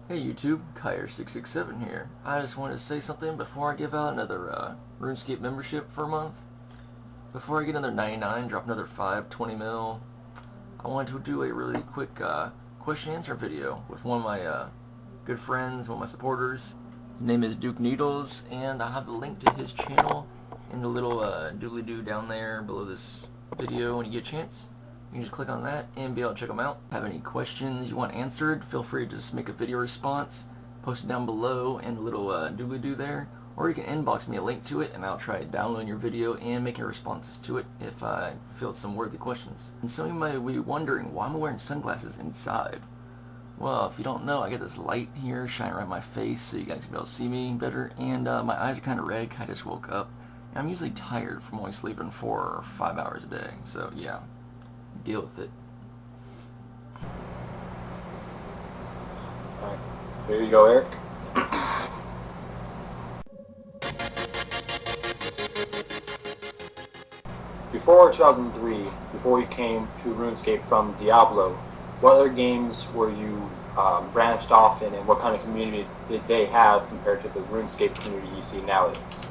Hey YouTube, Kire667 here. I just wanted to say something before I give out another RuneScape membership for a month. Before I get another 99, drop another 5, 20 mil, I wanted to do a really quick question answer video with one of my good friends, one of my supporters. His name is Duke Needles, and I have the link to his channel in the little doobly-doo down there below this video when you get a chance. You can just click on that and be able to check them out. Have any questions you want answered, feel free to just make a video response, post it down below in the little doobly-doo there, or you can inbox me a link to it and I'll try downloading your video and making responses to it if I feel some worthy questions. And some of you might be wondering, why am I wearing sunglasses inside? Well, if you don't know, I get this light here shining right in my face so you guys can be able to see me better, and my eyes are kind of red. I just woke up, and I'm usually tired from only sleeping 4 or 5 hours a day, so yeah. Deal with it. Alright, here you go, Eric. Before 2003, before you came to RuneScape from Diablo, what other games were you branched off in, and what kind of community did they have compared to the RuneScape community you see nowadays?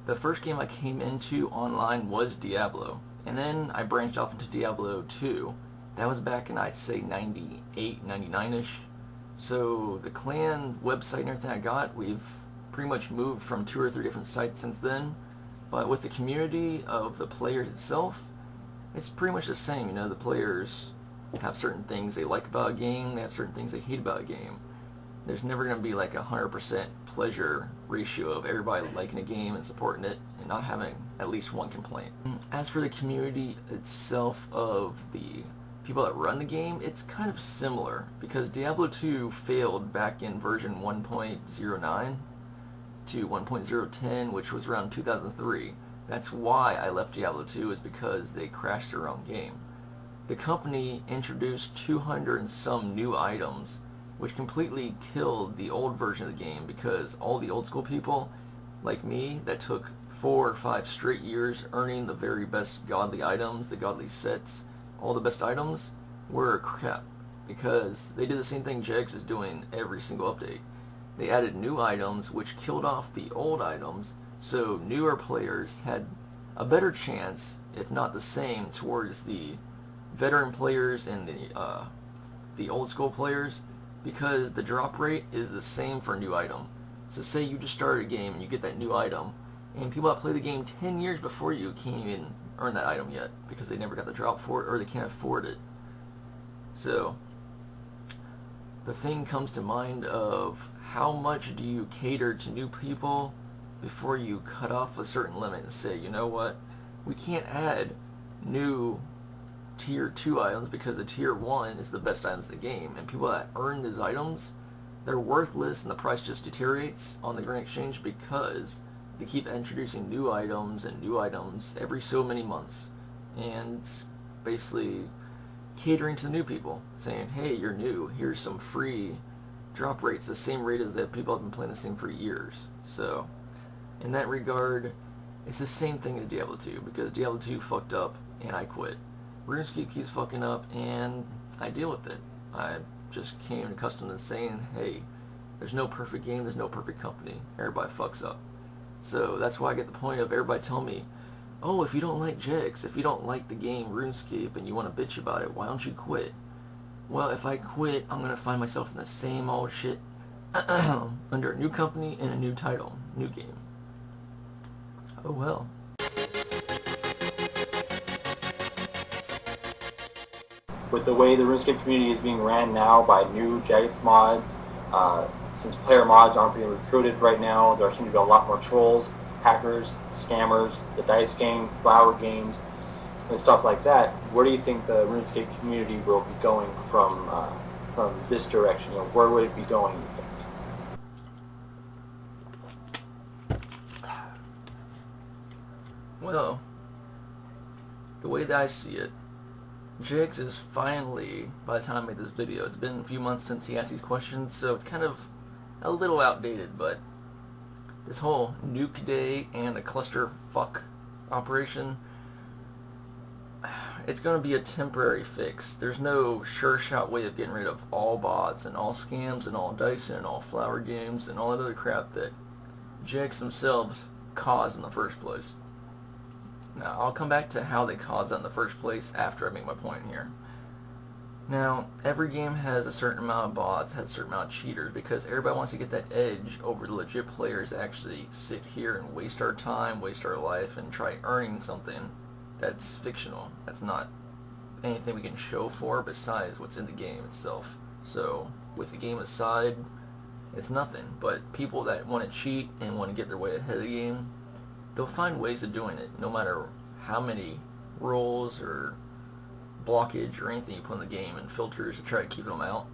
The first game I came into online was Diablo, and then I branched off into Diablo 2. That was back in, I'd say, 98, 99-ish. So the clan website and everything I got, we've pretty much moved from 2 or 3 different sites since then. But with the community of the players itself, it's pretty much the same. You know, the players have certain things they like about a game, they have certain things they hate about a game. There's never going to be like a 100% pleasure ratio of everybody liking a game and supporting it and not having at least one complaint. As for the community itself of the people that run the game, it's kind of similar because Diablo 2 failed back in version 1.09 to 1.010, which was around 2003. That's why I left Diablo 2, is because they crashed their own game. The company introduced 200 and some new items, which completely killed the old version of the game, because all the old school people, like me, that took 4 or 5 straight years earning the very best godly items, the godly sets, all the best items, were crap, because they did the same thing JaGeX is doing every single update. They added new items which killed off the old items, so newer players had a better chance, if not the same, towards the veteran players and the old school players, because the drop rate is the same for a new item. So say you just started a game and you get that new item, and people that play the game 10 years before you can't even earn that item yet because they never got the drop for it or they can't afford it. So the thing comes to mind of how much do you cater to new people before you cut off a certain limit and say, you know what, we can't add new tier 2 items because the tier 1 is the best items in the game, and people that earn those items, they're worthless and the price just deteriorates on the Grand Exchange because they keep introducing new items and new items every so many months, and basically catering to the new people, saying, hey, you're new, here's some free drop rates, the same rate as that people have been playing this thing for years. So in that regard, it's the same thing as Diablo 2, because Diablo 2 fucked up and I quit. RuneScape keeps fucking up and I deal with it. I just came accustomed to saying, hey, there's no perfect game, there's no perfect company. Everybody fucks up. So that's why I get the point of everybody telling me, oh, if you don't like JaGeX, if you don't like the game RuneScape and you want to bitch about it, why don't you quit? Well, if I quit, I'm going to find myself in the same old shit under a new company and a new title, new game. Oh well. With the way the RuneScape community is being ran now by new JaGeX mods, since player mods aren't being recruited right now, there seem to be a lot more trolls, hackers, scammers, the dice game, flower games, and stuff like that. Where do you think the RuneScape community will be going from this direction? You know, where would it be going, you think? Well, the way that I see it, JaGeX is finally, by the time I made this video, it's been a few months since he asked these questions, so it's kind of a little outdated, but this whole Nuke Day and a clusterfuck operation, it's going to be a temporary fix. There's no sure-shot way of getting rid of all bots and all scams and all dice and all flower games and all that other crap that JaGeX themselves caused in the first place. Now, I'll come back to how they caused that in the first place after I make my point here. Now, every game has a certain amount of bots, has a certain amount of cheaters, because everybody wants to get that edge over the legit players that actually sit here and waste our time, waste our life, and try earning something that's fictional. That's not anything we can show for besides what's in the game itself. So, with the game aside, it's nothing. But people that want to cheat and want to get their way ahead of the game, they'll find ways of doing it, no matter how many rules or blockage or anything you put in the game and filters to try to keep them out.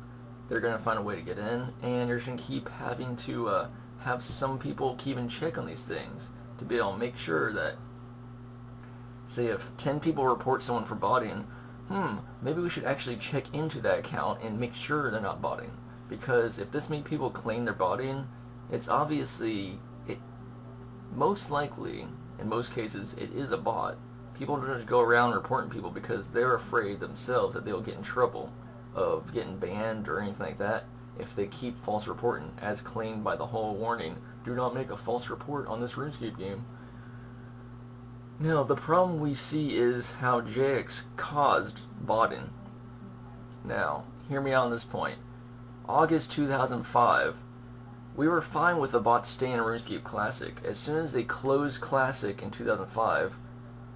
They're going to find a way to get in, and you're going to keep having to have some people keep in check on these things to be able to make sure that, say if 10 people report someone for botting, maybe we should actually check into that account and make sure they're not botting. Because if this many people claim they're botting, it's obviously, most likely, in most cases, it is a bot. People don't just go around reporting people because they're afraid themselves that they'll get in trouble of getting banned or anything like that if they keep false reporting, as claimed by the whole warning, do not make a false report on this RuneScape game. Now, the problem we see is how JaGeX caused botting. Now, hear me out on this point. August 2005, we were fine with the bots staying in RuneScape Classic. As soon as they closed Classic in 2005,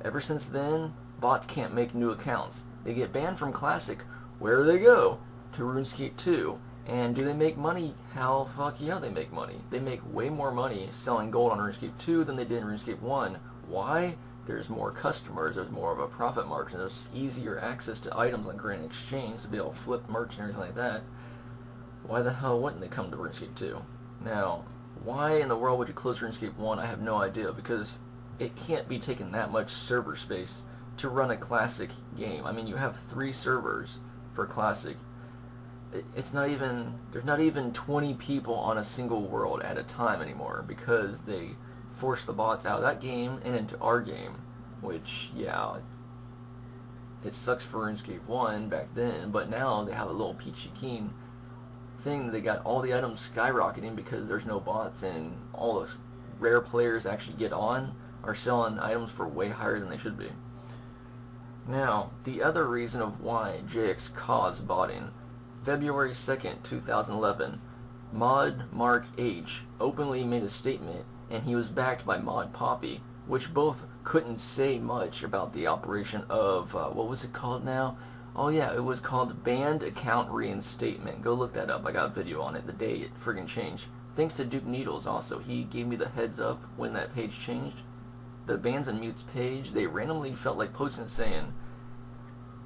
ever since then, bots can't make new accounts. They get banned from Classic. Where do they go? To RuneScape 2. And do they make money? Hell, fuck yeah, they make money. They make way more money selling gold on RuneScape 2 than they did in RuneScape 1. Why? There's more customers, there's more of a profit margin, there's easier access to items on Grand Exchange to be able to flip merch and everything like that. Why the hell wouldn't they come to RuneScape 2? Now, why in the world would you close RuneScape 1? I have no idea, because it can't be taking that much server space to run a Classic game. I mean, you have 3 servers for Classic. It's not even, there's not even 20 people on a single world at a time anymore, because they force the bots out of that game and into our game, which, yeah, it sucks for RuneScape 1 back then, but now they have a little peachy keen thing. They got all the items skyrocketing because there's no bots, and all those rare players actually get on are selling items for way higher than they should be. Now, the other reason of why JaGeX caused botting, February 2nd, 2011, Mod Mark H openly made a statement, and he was backed by Mod Poppy, which both couldn't say much about the operation of, what was it called now? Oh yeah, it was called Banned Account Reinstatement. Go look that up. I got a video on it the day it friggin' changed. Thanks to Duke Needles also. He gave me the heads up when that page changed. The bans and mutes page, they randomly felt like posting saying,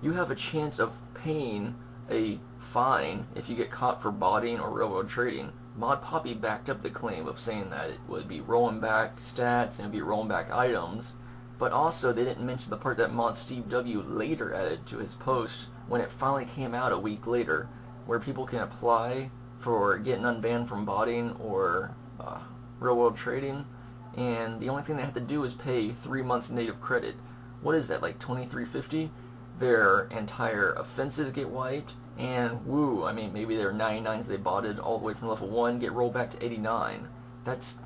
you have a chance of paying a fine if you get caught for botting or railroad trading. Mod Poppy backed up the claim of saying that it would be rolling back stats and it would be rolling back items, but also they didn't mention the part that Mod Steve W later added to his post when it finally came out a week later, where people can apply for getting unbanned from botting or railroad trading, and the only thing they have to do is pay 3 months native credit. What is that, like $23.50? Their entire offenses get wiped, and woo, I mean, maybe their 99s they botted all the way from level 1 get rolled back to 89. That's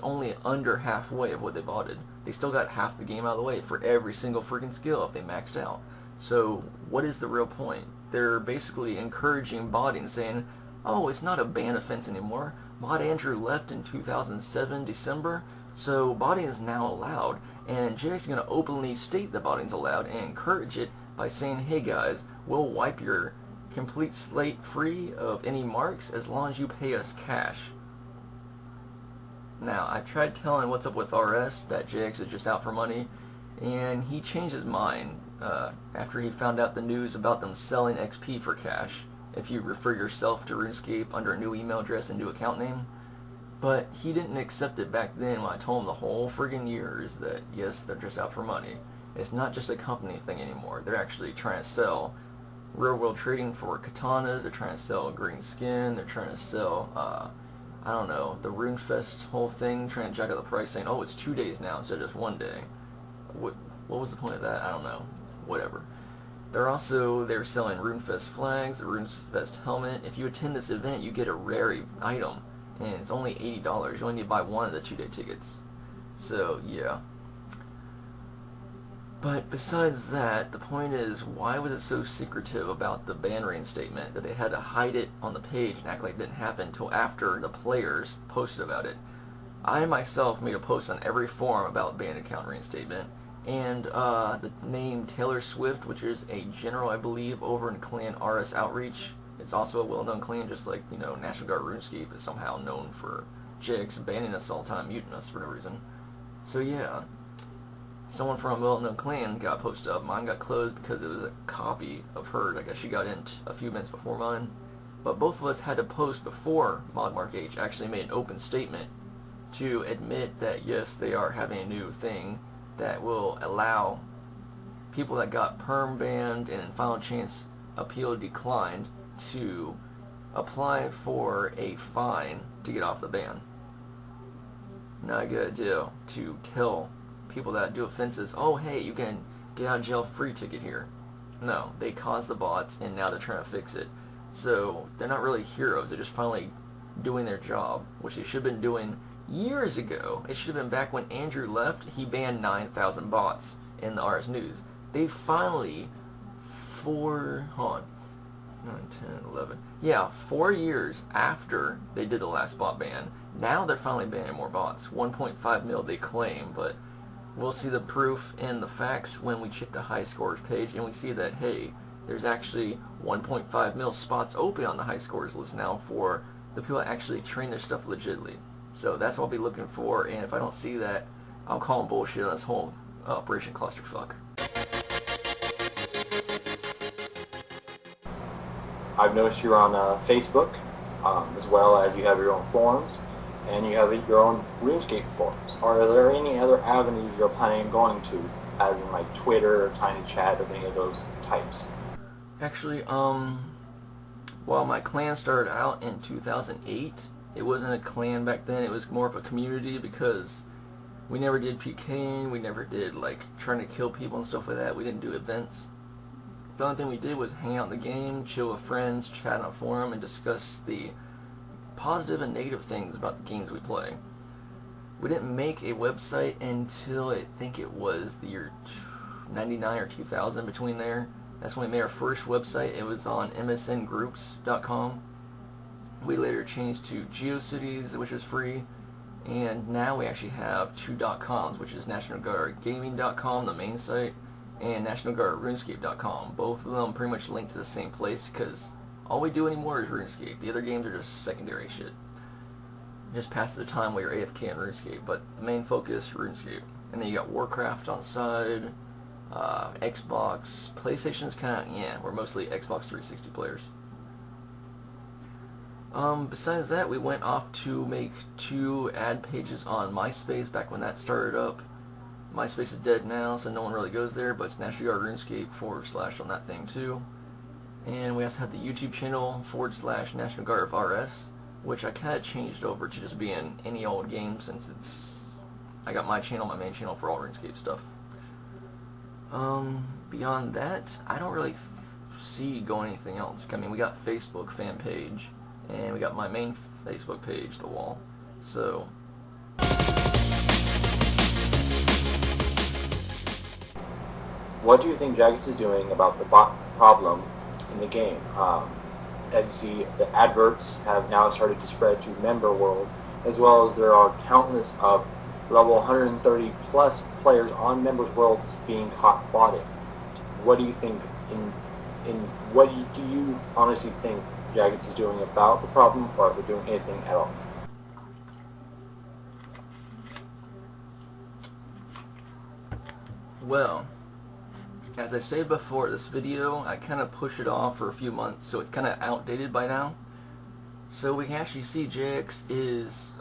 only under halfway of what they botted. They still got half the game out of the way for every single freaking skill if they maxed out. So what is the real point? They're basically encouraging botting, saying, oh, it's not a ban offense anymore. Mod Andrew left in 2007 December, so botting is now allowed. And JaGeX is going to openly state that botting is allowed and encourage it by saying, hey guys, we'll wipe your complete slate free of any marks as long as you pay us cash. Now, I tried telling What's Up with RS that JaGeX is just out for money, and he changed his mind after he found out the news about them selling XP for cash if you refer yourself to RuneScape under a new email address and new account name. But he didn't accept it back then when I told him the whole friggin' years that, yes, they're just out for money. It's not just a company thing anymore. They're actually trying to sell real-world trading for katanas, they're trying to sell green skin, they're trying to sell, I don't know, the RuneFest whole thing, trying to jack up the price, saying, oh, it's 2 days now instead of just 1 day. What was the point of that? I don't know. Whatever. They're selling RuneFest flags, a RuneFest helmet. If you attend this event, you get a rare item, and it's only $80. You only need to buy one of the 2-day tickets. So yeah. But besides that, the point is, why was it so secretive about the ban reinstatement that they had to hide it on the page and act like it didn't happen until after the players posted about it? I myself made a post on every forum about ban account reinstatement, and the name Taylor Swift, which is a general, I believe, over in clan RS Outreach. It's also a well-known clan, just like, you know, National Guard RuneScape is somehow known for JaGeX banning us all the time, muting us for no reason. So yeah, someone from a well-known clan got posted up. Mine got closed because it was a copy of hers. I guess she got in a few minutes before mine. But both of us had to post before ModMarkH actually made an open statement to admit that yes, they are having a new thing that will allow people that got perm banned and in final chance appeal declined to apply for a fine to get off the ban. Not a good deal to tell people that do offenses, oh hey, you can get out of jail free ticket here. No, they caused the bots and now they're trying to fix it. So they're not really heroes, they're just finally doing their job, which they should have been doing years ago. It should have been back when Andrew left. He banned 9,000 bots in the RS News. They finally, 4 years after they did the last bot ban, now they're finally banning more bots. 1.5 mil they claim, but we'll see the proof and the facts when we check the high scores page and we see that, hey, there's actually 1.5 mil spots open on the high scores list now for the people that actually train their stuff legitimately. So that's what I'll be looking for, and if I don't see that, I'll call them bullshit on this whole Operation Clusterfuck. I've noticed you're on Facebook, as well as you have your own forums, and you have your own RuneScape forums. Are there any other avenues you're planning on going to, as in like Twitter or Tiny Chat or any of those types? Actually, well, my clan started out in 2008. It wasn't a clan back then, it was more of a community because we never did PKing, we never did like trying to kill people and stuff like that. We didn't do events. The only thing we did was hang out in the game, chill with friends, chat on a forum, and discuss the positive and negative things about the games we play. We didn't make a website until I think it was the year 99 or 2000, between there. That's when we made our first website. It was on msngroups.com. We later changed to GeoCities, which is free, and now we actually have 2 .coms, which is nationalguardgaming.com, the main site, and nationalguardrunescape.com. Both of them pretty much link to the same place because all we do anymore is RuneScape. The other games are just secondary shit. Just pass the time while you're AFK in RuneScape, but the main focus, RuneScape. And then you got Warcraft on the side, Xbox, PlayStation's kind of, yeah, we're mostly Xbox 360 players. Besides that, we went off to make 2 ad pages on MySpace back when that started up. MySpace is dead now, so no one really goes there, but it's National Guard RuneScape / on that thing too. And we also have the YouTube channel / National Guard of RS, which I kind of changed over to just being any old game since I got my channel, my main channel for all RuneScape stuff. Beyond that, I don't really see going anything else. I mean, we got Facebook fan page, and we got my main Facebook page, The Wall. So what do you think JaGeX is doing about the bot problem in the game? As you see, the adverts have now started to spread to member worlds, as well as there are countless of level 130 plus players on members worlds being caught botting. What do you think what do you honestly think JaGeX is doing about the problem, or if they're doing anything at all? Well, as I stated before, this video, I kind of pushed it off for a few months, so it's kind of outdated by now. So we can actually see JaGeX is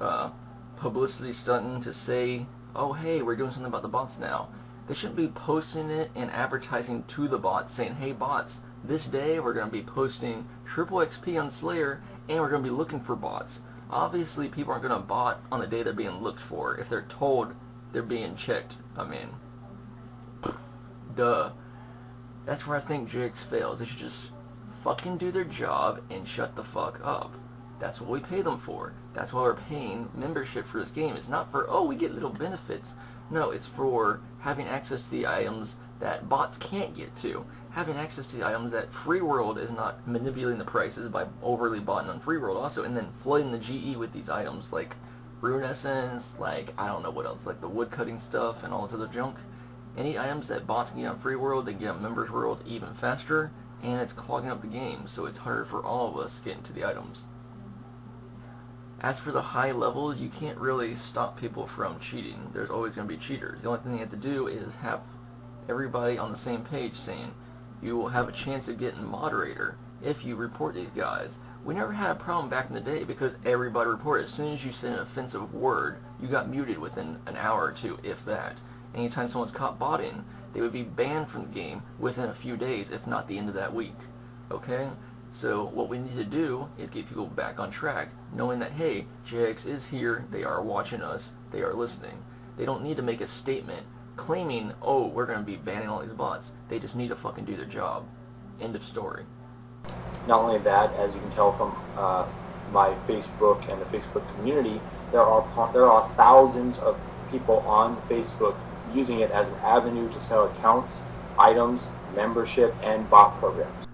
publicity stunting to say, oh hey, we're doing something about the bots now. They shouldn't be posting it and advertising to the bots, saying, hey bots, this day we're going to be posting triple XP on Slayer, and we're going to be looking for bots. Obviously, people aren't going to bot on the day they're being looked for if they're told they're being checked. I mean, duh. That's where I think JaGeX fails. They should just fucking do their job and shut the fuck up. That's what we pay them for. That's why we're paying membership for this game. It's not for, oh, we get little benefits. No, it's for having access to the items that bots can't get to. Having access to the items that Free World is not manipulating the prices by overly botting on Free World also, and then flooding the GE with these items like Rune Essence, like, I don't know what else, like the wood cutting stuff and all this other junk. Any items that bots can get on Free World, they get on Members World even faster, and it's clogging up the game, so it's harder for all of us getting to the items. As for the high levels, you can't really stop people from cheating. There's always going to be cheaters. The only thing you have to do is have everybody on the same page saying, you will have a chance of getting moderator if you report these guys. We never had a problem back in the day because everybody reported. As soon as you said an offensive word, you got muted within an hour or two, if that. Anytime someone's caught botting, they would be banned from the game within a few days, if not the end of that week. Okay? So what we need to do is get people back on track, knowing that, hey, JaGeX is here, they are watching us, they are listening. They don't need to make a statement claiming, oh, we're going to be banning all these bots. They just need to fucking do their job. End of story. Not only that, as you can tell from my Facebook and the Facebook community, there are thousands of people on Facebook using it as an avenue to sell accounts, items, membership, and bot programs.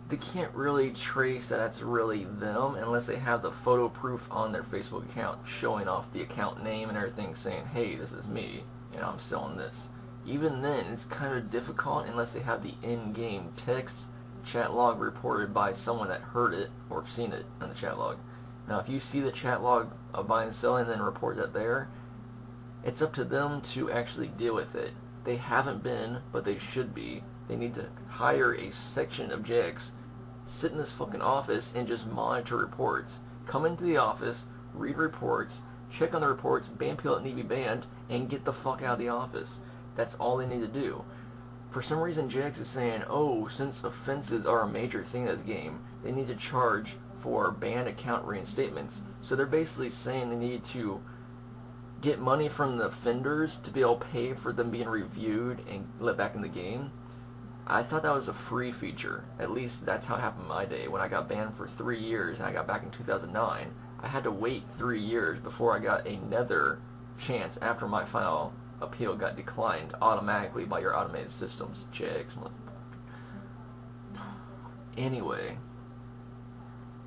They can't really trace that that's really them unless they have the photo proof on their Facebook account showing off the account name and everything saying, hey, this is me, and I'm selling this. Even then, it's kind of difficult unless they have the in-game text chat log reported by someone that heard it or seen it on the chat log. Now, if you see the chat log of buying and selling and then report that there, it's up to them to actually deal with it. They haven't been, but they should be. They need to hire a section of JaGeX, sit in this fucking office, and just monitor reports. Come into the office, read reports, check on the reports, ban people that need to be banned, and get the fuck out of the office. That's all they need to do. For some reason, JaGeX is saying, oh, since offenses are a major thing in this game, they need to charge for banned account reinstatements. So they're basically saying they need to get money from the offenders to be able to pay for them being reviewed and let back in the game. I thought that was a free feature. At least that's how it happened in my day. When I got banned for 3 years and I got back in 2009, I had to wait 3 years before I got another chance after my final appeal got declined automatically by your automated systems. JaGeX. Anyway,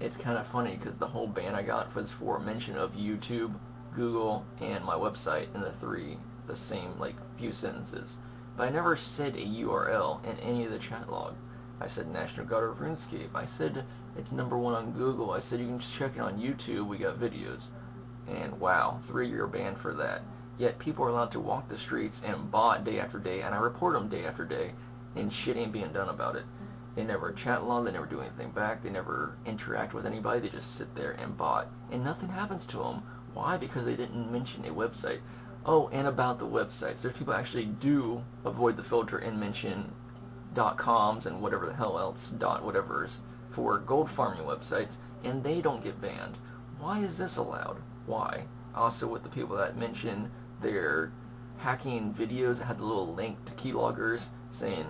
it's kind of funny because the whole ban I got was for mention of YouTube, Google, and my website in the same like few sentences. But I never said a URL in any of the chat log. I said National Guard of RuneScape. I said it's #1 on Google. I said you can just check it on YouTube. We got videos. And wow, 3-year ban for that. Yet people are allowed to walk the streets and bot day after day, and I report them day after day, and shit ain't being done about it. They never chat log, they never do anything back, they never interact with anybody, they just sit there and bot. And nothing happens to them. Why? Because they didn't mention a website. Oh, and about the websites. There's people actually do avoid the filter and mention .coms and whatever the hell else, whatevers, for gold farming websites, and they don't get banned. Why is this allowed? Why? Also with the people that mention their hacking videos that had the little link to keyloggers saying,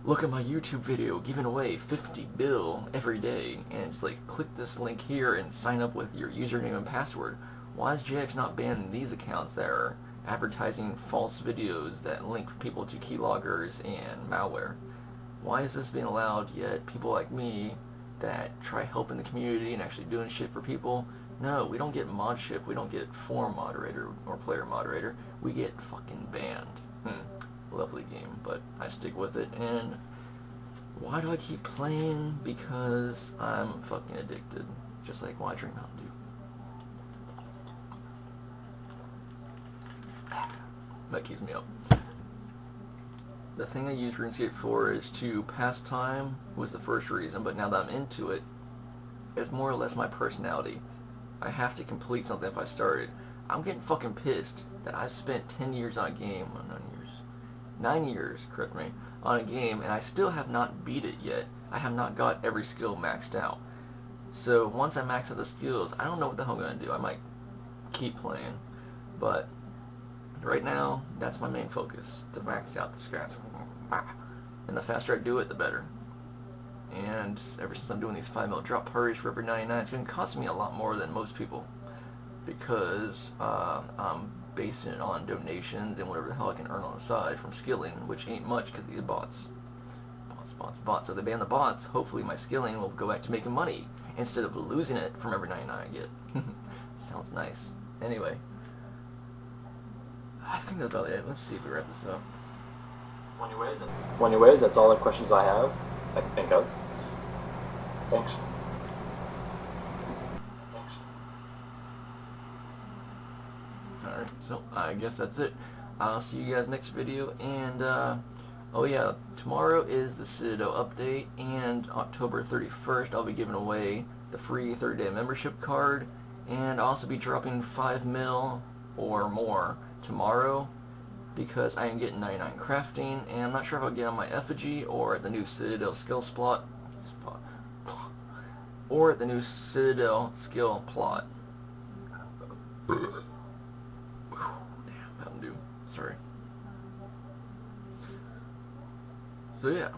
look at my YouTube video giving away 50 bill every day, and it's like, click this link here and sign up with your username and password. Why is JaGeX not banning these accounts that are advertising false videos that link people to keyloggers and malware? Why is this being allowed, yet people like me that try helping the community and actually doing shit for people, no, we don't get modship, we don't get forum moderator or player moderator, we get fucking banned. Lovely game, but I stick with it, and why do I keep playing? Because I'm fucking addicted, just like why I drink Mountain Dew. That keeps me up. The thing I use RuneScape for is to pass time, was the first reason, but now that I'm into it, it's more or less my personality. I have to complete something if I started. I'm getting fucking pissed that I've spent 10 years on a game, 9 years, correct me, on a game, and I still have not beat it yet. I have not got every skill maxed out. So once I max out the skills, I don't know what the hell I'm going to do. I might keep playing, but right now, that's my main focus, to max out the stats. and the faster I do it, the better. And ever since I'm doing these 5 mil drop parties for every 99, it's going to cost me a lot more than most people, because I'm basing it on donations and whatever the hell I can earn on the side from skilling, which ain't much because these bots. Bots. So they ban the bots, hopefully my skilling will go back to making money instead of losing it from every 99 I get. Sounds nice. Anyway, I think that's about it. Let's see if we wrap this up. Anyways, that's all the questions I have I can think of. Thanks. Alright, so I guess that's it. I'll see you guys next video, and oh yeah, tomorrow is the Citadel update, and October 31st I'll be giving away the free 30-day membership card, and I'll also be dropping 5 mil or more tomorrow, because I am getting 99 crafting, and I'm not sure if I'll get on my effigy or at the new Citadel skill plot, or at the new Citadel skill plot. Damn, Mountain Dew. Sorry. So yeah,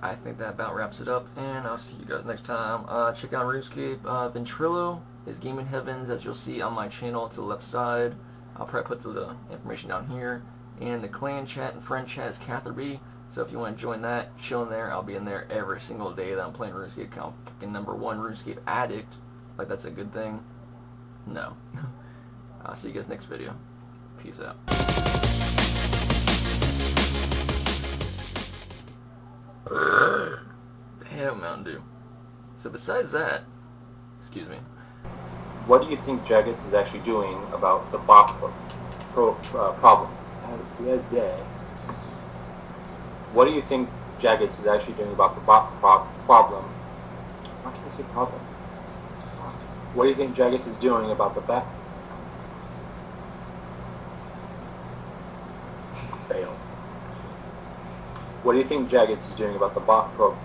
I think that about wraps it up, and I'll see you guys next time. Check out RuneScape. Ventrilo is Gaming Heavens, as you'll see on my channel to the left side. I'll probably put the information down here. And the clan chat and friend chat is Catherby. So if you want to join that, chill in there. I'll be in there every single day that I'm playing RuneScape. I'm fucking #1 RuneScape addict. Like that's a good thing? No. I'll see you guys next video. Peace out. Damn, Mountain Dew. So besides that, excuse me. What do you think JaGeX is actually doing about the bot problem? What do you think JaGeX is actually doing about the bot problem? Why can't I say problem? What do you think JaGeX is doing about the bot? Fail. What do you think JaGeX is doing about the bot problem?